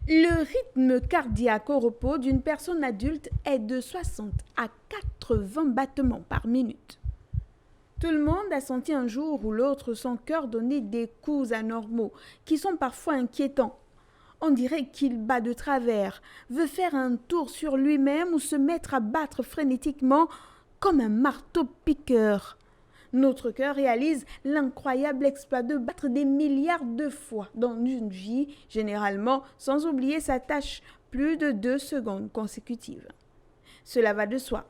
Le rythme cardiaque au repos d'une personne adulte est de 60 à 80 battements par minute. Tout le monde a senti un jour ou l'autre son cœur donner des coups anormaux qui sont parfois inquiétants. On dirait qu'il bat de travers, veut faire un tour sur lui-même ou se mettre à battre frénétiquement comme un marteau-piqueur. Notre cœur réalise l'incroyable exploit de battre des milliards de fois dans une vie, généralement sans oublier sa tâche plus de 2 secondes consécutives. Cela va de soi.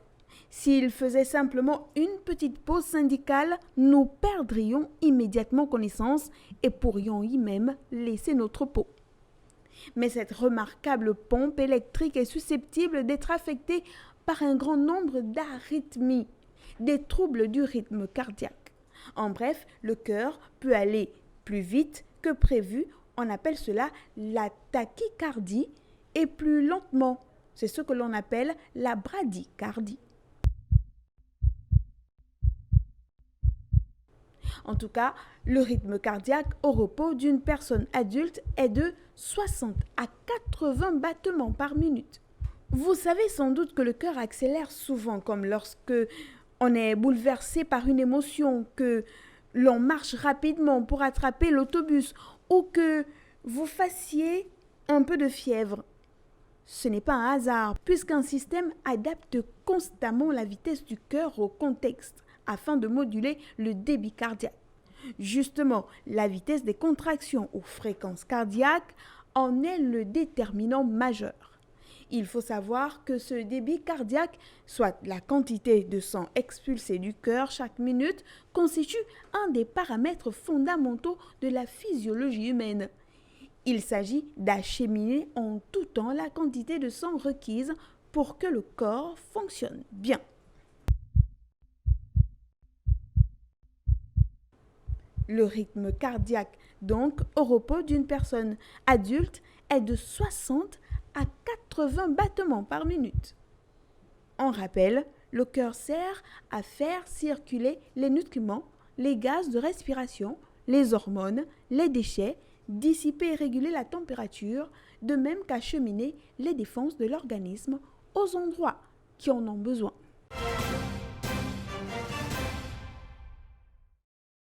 S'il faisait simplement une petite pause syndicale, nous perdrions immédiatement connaissance et pourrions y même laisser notre peau. Mais cette remarquable pompe électrique est susceptible d'être affectée par un grand nombre d'arythmies, des troubles du rythme cardiaque. En bref, le cœur peut aller plus vite que prévu, on appelle cela la tachycardie, et plus lentement, c'est ce que l'on appelle la bradycardie. En tout cas, le rythme cardiaque au repos d'une personne adulte est de 60 à 80 battements par minute. Vous savez sans doute que le cœur accélère souvent, comme lorsque on est bouleversé par une émotion, que l'on marche rapidement pour attraper l'autobus ou que vous fassiez un peu de fièvre. Ce n'est pas un hasard, puisqu'un système adapte constamment la vitesse du cœur au contexte afin de moduler le débit cardiaque. Justement, la vitesse des contractions ou fréquences cardiaques en est le déterminant majeur. Il faut savoir que ce débit cardiaque, soit la quantité de sang expulsé du cœur chaque minute, constitue un des paramètres fondamentaux de la physiologie humaine. Il s'agit d'acheminer en tout temps la quantité de sang requise pour que le corps fonctionne bien. Le rythme cardiaque, donc, au repos d'une personne adulte est de 60 à 80 battements par minute. En rappel, le cœur sert à faire circuler les nutriments, les gaz de respiration, les hormones, les déchets, dissiper et réguler la température, de même qu'acheminer les défenses de l'organisme aux endroits qui en ont besoin.